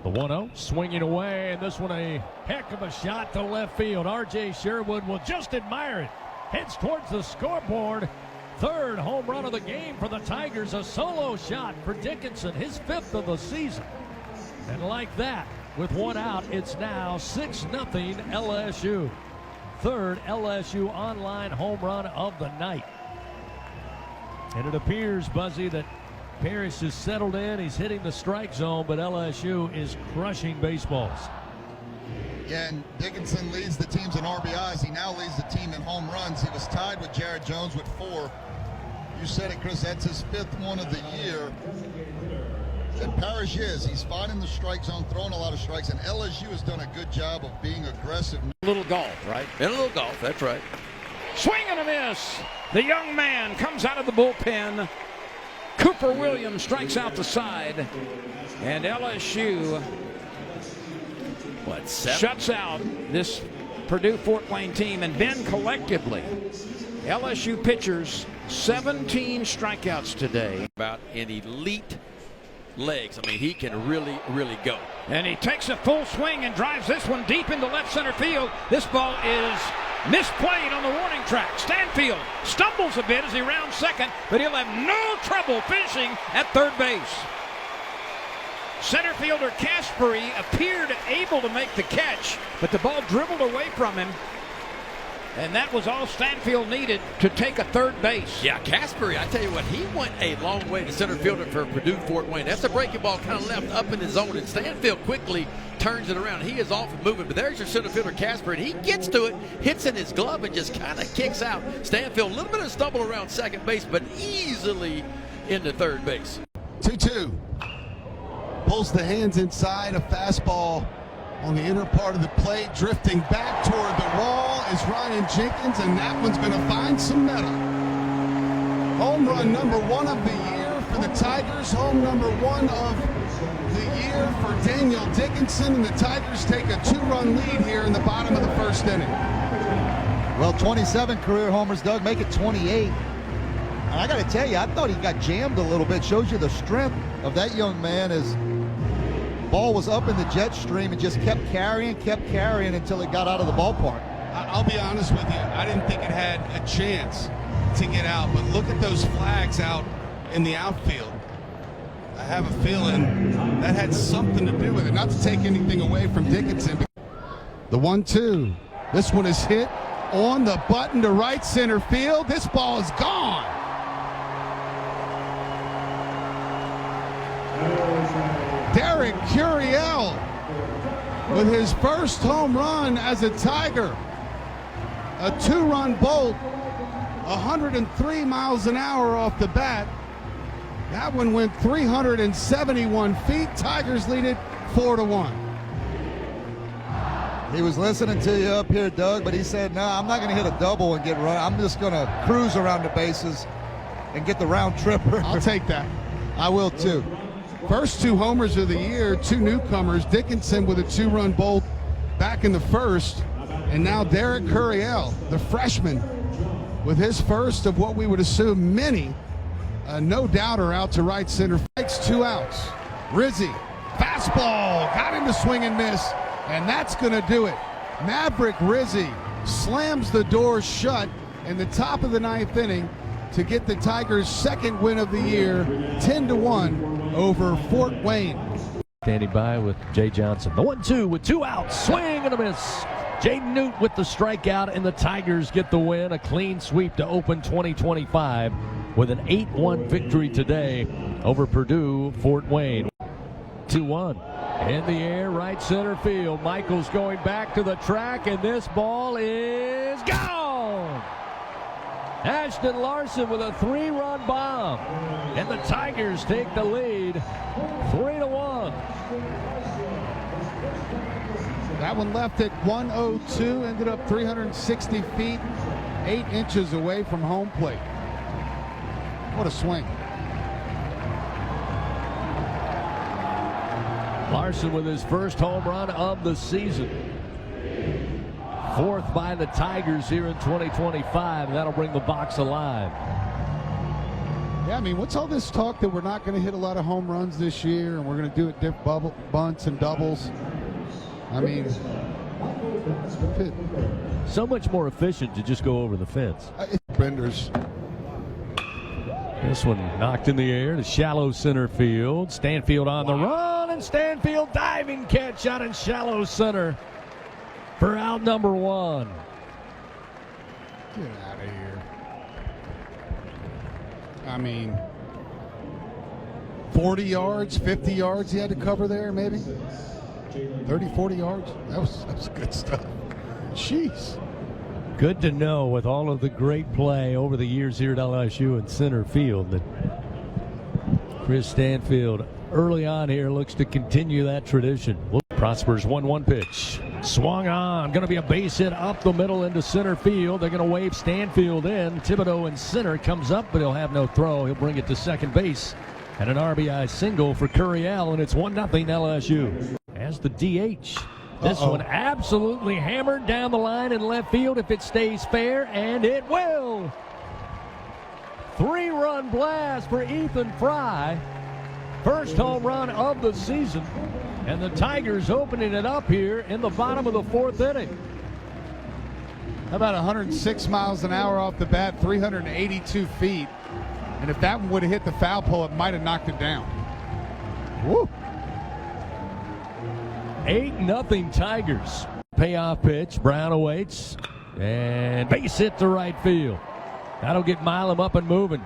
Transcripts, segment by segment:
The 1-0 swinging away, and this one a heck of a shot to left field. R.J. Sherwood will just admire it. Heads towards the scoreboard. Third home run of the game for the Tigers. A solo shot for Dickinson, his 5th of the season. And like that, with one out, it's now 6-0 LSU. Third LSU online home run of the night. And it appears, Buzzy, that Parrish is settled in. He's hitting the strike zone, but LSU is crushing baseballs. Yeah, and Dickinson leads the teams in RBIs. He now leads the team in home runs. He was tied with Jared Jones with 4. You said it, Chris. That's his 5th one of the year. And Parrish he's finding the strike zone, throwing a lot of strikes, and LSU has done a good job of being aggressive. A little golf, right? And a little golf, that's right. Swing and a miss. The young man comes out of the bullpen. Cooper Williams strikes out the side, and LSU shuts out this Purdue Fort Wayne team. And then collectively, LSU pitchers 17 strikeouts today. About an elite legs. I mean, he can really, really go. And he takes a full swing and drives this one deep into left center field. This ball is misplayed on the warning track. Stanfield stumbles a bit as he rounds second, but he'll have no trouble finishing at third base. Center fielder Caspary appeared able to make the catch, but the ball dribbled away from him. And that was all Stanfield needed to take a third base. Yeah, Caspary, I tell you what, he went a long way to center fielder for Purdue Fort Wayne. That's a breaking ball kind of left up in his zone, and Stanfield quickly turns it around. He is off and moving, but there's your center fielder Caspary, and he gets to it, hits in his glove, and just kind of kicks out. Stanfield, a little bit of stumble around second base, but easily into third base. 2-2. Pulls the hands inside, a fastball on the inner part of the plate, drifting back toward the wall is Ryan Jenkins, and that one's going to find some metal. Home run number 1 of the year for the Tigers. Home number 1 of the year for Daniel Dickinson, and the Tigers take a 2-run lead here in the bottom of the first inning. Well, 27 career homers, Doug, make it 28. And I got to tell you, I thought he got jammed a little bit. Shows you the strength of that young man. As ball was up in the jet stream and just kept carrying until it got out of the ballpark. I'll be honest with you, I didn't think it had a chance to get out, but look at those flags out in the outfield. I have a feeling that had something to do with it. Not to take anything away from Dickinson. The 1-2. This one is hit on the button to right center field. This ball is gone. Derek Curiel with his first home run as a Tiger. A 2-run bolt, 103 miles an hour off the bat. That one went 371 feet. Tigers lead it 4-1. He was listening to you up here, Doug, but he said, no, I'm not going to hit a double and get run. I'm just going to cruise around the bases and get the round tripper. I'll take that. I will too. First 2 homers of the year, 2 newcomers. Dickinson with a 2-run bolt back in the first. And now Derek Curiel, the freshman, with his first of what we would assume many. No doubter out to right center. Takes 2 outs. Rizzi, fastball, got him to swing and miss. And that's going to do it. Maverick Rizzi slams the door shut in the top of the 9th inning to get the Tigers' 2nd win of the year, 10-1 over Fort Wayne. Standing by with Jay Johnson. The 1-2 with 2 outs. Swing and a miss. Jaden Newt with the strikeout, and the Tigers get the win. A clean sweep to open 2025 with an 8-1 victory today over Purdue Fort Wayne. 2-1. In the air, right center field. Michaels going back to the track, and this ball is gone. Ashton Larson with a 3-run bomb, and the Tigers take the lead 3-1. That one left at 102, ended up 360 feet, 8 inches away from home plate. What a swing. Larson with his first home run of the season. 4th by the Tigers here in 2025. That'll bring the box alive. Yeah, I mean, what's all this talk that we're not going to hit a lot of home runs this year and we're going to do it bunts and doubles? I mean, so much more efficient to just go over the fence. Benders. This one knocked in the air to shallow center field. Stanfield on the run, and Stanfield diving catch out in shallow center for out number 1. Get out of here. I mean, 40 yards, 50 yards he had to cover there, maybe 30, 40 yards. That was good stuff. Jeez. Good to know with all of the great play over the years here at LSU in center field that Chris Stanfield early on here looks to continue that tradition. Prosper's 1-1 pitch. Swung on. Going to be a base hit up the middle into center field. They're going to wave Stanfield in. Thibodeau in center comes up, but he'll have no throw. He'll bring it to second base. And an RBI single for Curriel, and it's 1-0 LSU. As the DH. This one absolutely hammered down the line in left field if it stays fair, and it will. 3-run blast for Ethan Fry. First home run of the season. And the Tigers opening it up here in the bottom of the 4th inning. About 106 miles an hour off the bat, 382 feet. And if that one would have hit the foul pole, it might have knocked it down. Woo! 8-0 Tigers. Payoff pitch. Brown awaits. And base hit to right field. That'll get Milam up and moving.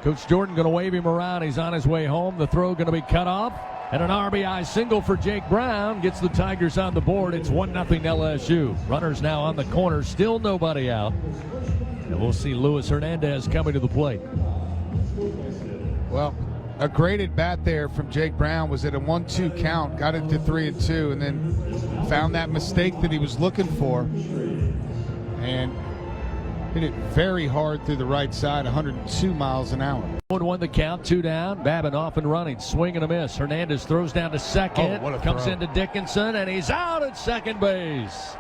Coach Jordan going to wave him around. He's on his way home. The throw going to be cut off. And an RBI single for Jake Brown gets the Tigers on the board. It's 1-0 LSU. Runners now on the corner. Still nobody out. And we'll see Luis Hernandez coming to the plate. Well, a great at bat there from Jake Brown. Was at a 1-2 count, got it to 3-2, and then found that mistake that he was looking for, and hit it very hard through the right side, 102 miles an hour. 1-1 the count, 2 down. Babin off and running, swing and a miss. Hernandez throws down to second, comes into Dickinson, and he's out at second base.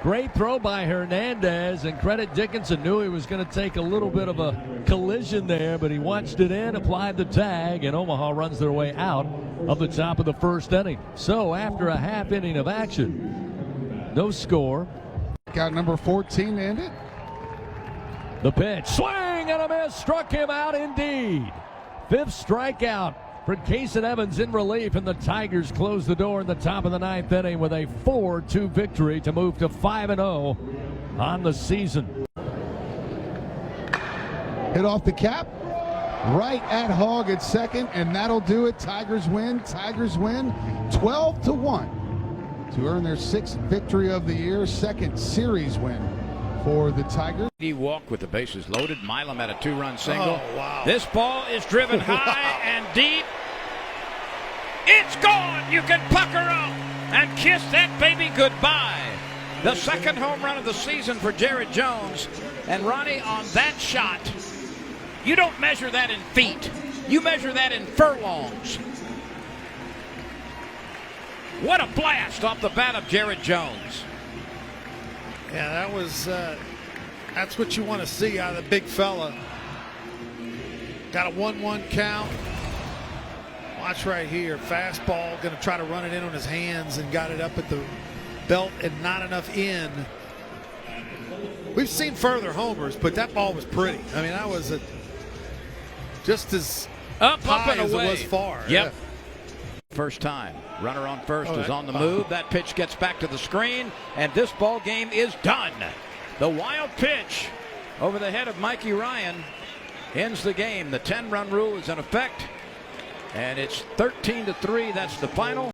Great throw by Hernandez, and credit Dickinson. Knew he was going to take a little bit of a collision there, but he watched it in, applied the tag, and Omaha runs their way out of the top of the 1st inning. So after a half inning of action, no score. Got number 14 to end it. The pitch, swing and a miss, struck him out indeed. 5th strikeout for Kason Evans in relief, and the Tigers close the door in the top of the 9th inning with a 4-2 victory to move to 5-0 on the season. Hit off the cap, right at Hogg at second, and that'll do it. Tigers win. Tigers win 12-1 to earn their 6th victory of the year, 2nd series win for the Tigers. He walked with the bases loaded. Milam had a 2-run single. Oh, wow. This ball is driven high and deep. It's gone. You can pucker up and kiss that baby goodbye. The 2nd home run of the season for Jared Jones. And Ronnie, on that shot, you don't measure that in feet. You measure that in furlongs. What a blast off the bat of Jared Jones. Yeah, that was that's what you want to see out of the big fella. Got a 1-1 count. Watch right here. Fastball, going to try to run it in on his hands, and got it up at the belt and not enough in. We've seen further homers, but that ball was pretty. I mean, that was just as up high and as away. It was far. Yep. Yeah. First time. Runner on first is on the move. That pitch gets back to the screen, and this ball game is done. The wild pitch over the head of Mikey Ryan ends the game. The 10-run rule is in effect, and it's 13-3. That's the final.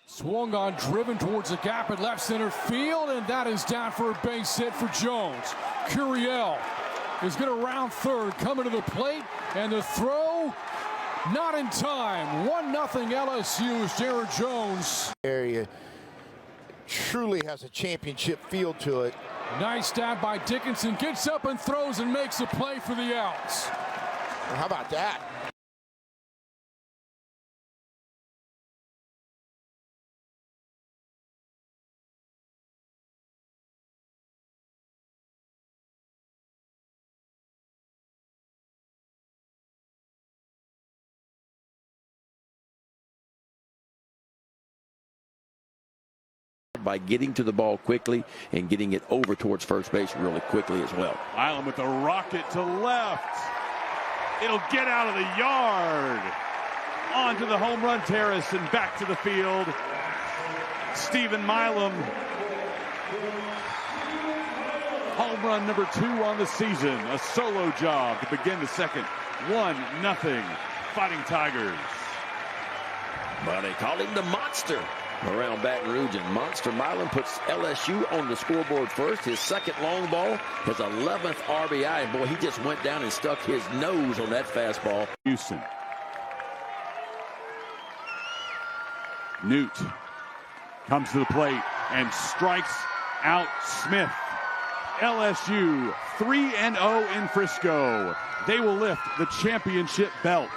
Swung on, driven towards the gap at left center field, and that is down for a base hit for Jones. Curriel is going to round third, coming to the plate, and the throw not in time. 1-0 LSU as Jared Jones. Area truly has a championship feel to it. Nice stab by Dickinson, gets up and throws and makes a play for the outs. How about that? By getting to the ball quickly and getting it over towards first base really quickly as well. Milam with a rocket to left. It'll get out of the yard. Onto the home run terrace and back to the field. Stephen Milam. Home run number 2 on the season. A solo job to begin the second. 1-0 Fighting Tigers. But they call him the Monster around Baton Rouge, and Monster Milam puts LSU on the scoreboard first. His second long ball, his 11th RBI, and boy, he just went down and stuck his nose on that fastball. Houston. Newt comes to the plate and strikes out Smith. LSU 3-0 in Frisco. They will lift the championship belt.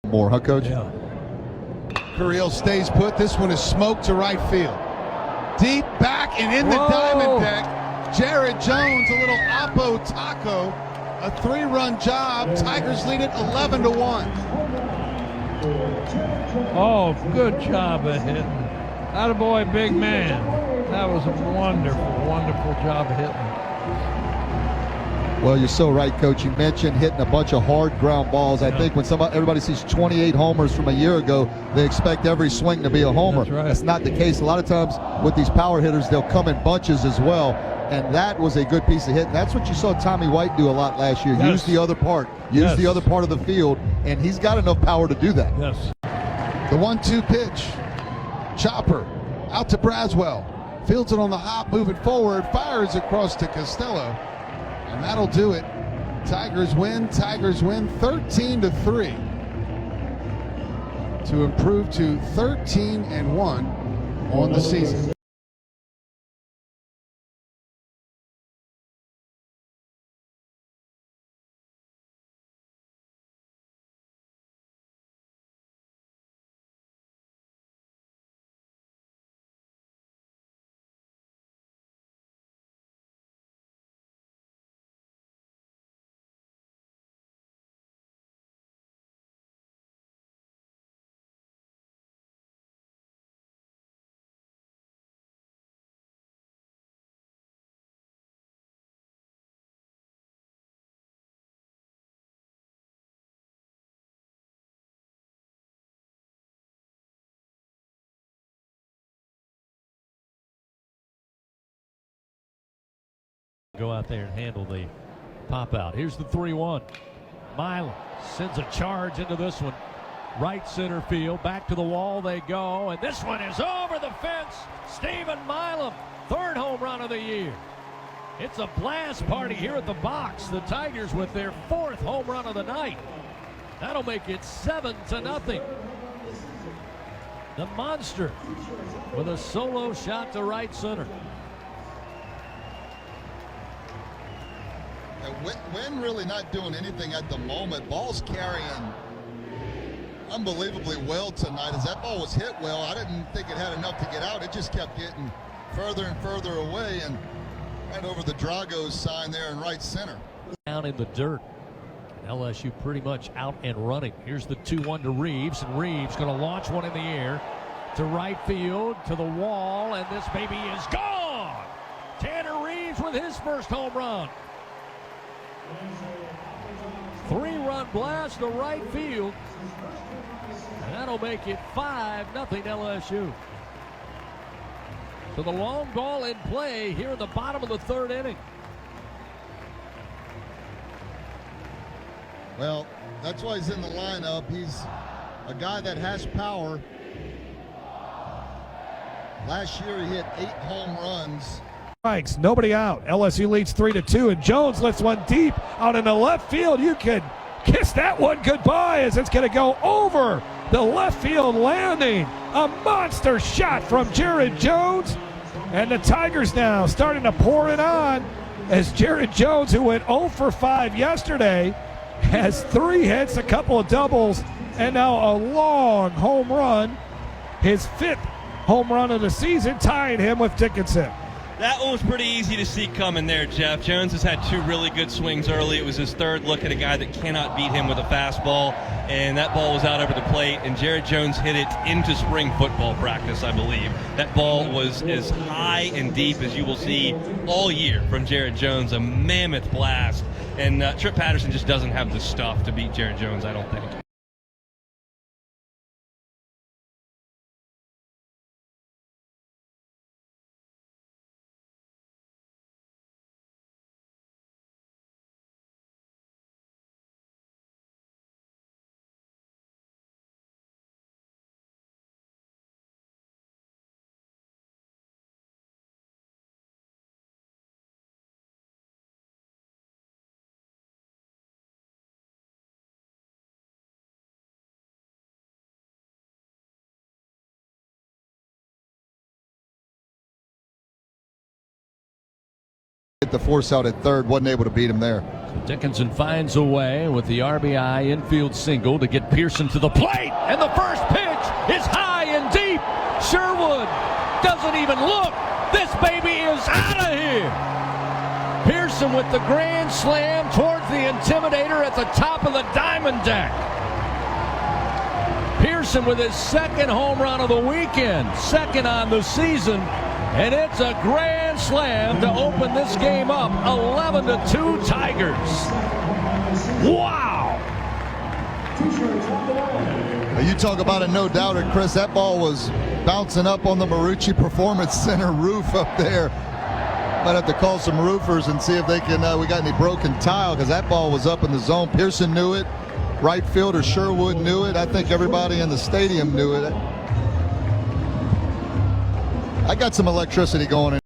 More, huh, Coach? Yeah. Curiel stays put. This one is smoked to right field. Deep back and in the diamond deck. Jared Jones, a little Oppo Taco. A 3-run job. Tigers lead it 11-1. Oh, good job of hitting. Attaboy, big man. That was a wonderful, wonderful job of hitting. Well, you're so right, Coach. You mentioned hitting a bunch of hard ground balls. I think when everybody sees 28 homers from a year ago, they expect every swing to be a homer. That's right. That's not the case. A lot of times with these power hitters, they'll come in bunches as well. And that was a good piece of hitting. That's what you saw Tommy White do a lot last year. Yes. Use the other part. Use the other part of the field. And he's got enough power to do that. Yes. The 1-2 pitch. Chopper out to Braswell. Fields it on the hop, moving forward. Fires across to Costello. And that'll do it. Tigers win 13-3 to improve to 13-1 on the season. Go out there and handle the pop out. Here's the 3-1. Milam sends a charge into this one. Right center field. Back to the wall they go. And this one is over the fence. Stephen Milam, 3rd home run of the year. It's a blast party here at the box. The Tigers with their 4th home run of the night. That'll make it 7-0. The Monster with a solo shot to right center. Wynn really not doing anything at the moment. Ball's carrying unbelievably well tonight. As that ball was hit well, I didn't think it had enough to get out. It just kept getting further and further away and right over the Drago's sign there in right center. Down in the dirt. LSU pretty much out and running. Here's the 2-1 to Reeves, and Reeves going to launch one in the air to right field, to the wall, and this baby is gone. Tanner Reeves Jones with his first home run. 3-run blast to right field. And that'll make it 5-0 LSU. So the long ball in play here in the bottom of the third inning. Well, that's why he's in the lineup. He's a guy that has power. Last year he hit 8 home runs. Strikes, nobody out. LSU leads 3-2, and Jones lifts one deep out in the left field. You can kiss that one goodbye as it's going to go over the left field landing. A monster shot from Jared Jones, and the Tigers now starting to pour it on as Jared Jones, who went 0 for 5 yesterday, has 3 hits, a couple of doubles, and now a long home run. His 5th home run of the season, tying him with Dickinson. That one was pretty easy to see coming there, Jeff. Jones has had 2 really good swings early. It was his 3rd look at a guy that cannot beat him with a fastball, and that ball was out over the plate, and Jared Jones hit it into spring football practice, I believe. That ball was as high and deep as you will see all year from Jared Jones, a mammoth blast, and Trip Patterson just doesn't have the stuff to beat Jared Jones, I don't think. Hit the force out at third, wasn't able to beat him there. Dickinson finds a way with the RBI infield single to get Pearson to the plate. And the first pitch is high and deep. Sherwood doesn't even look. This baby is out of here. Pearson with the grand slam towards the Intimidator at the top of the diamond deck. Pearson with his 2nd home run of the weekend, 2nd on the season. And it's a grand slam to open this game up. 11-2 Tigers. Wow. You talk about a no-doubter, Chris. That ball was bouncing up on the Marucci Performance Center roof up there. Might have to call some roofers and see if they can, we got any broken tile, because that ball was up in the zone. Pearson knew it. Right fielder Sherwood knew it. I think everybody in the stadium knew it. I got some electricity going in.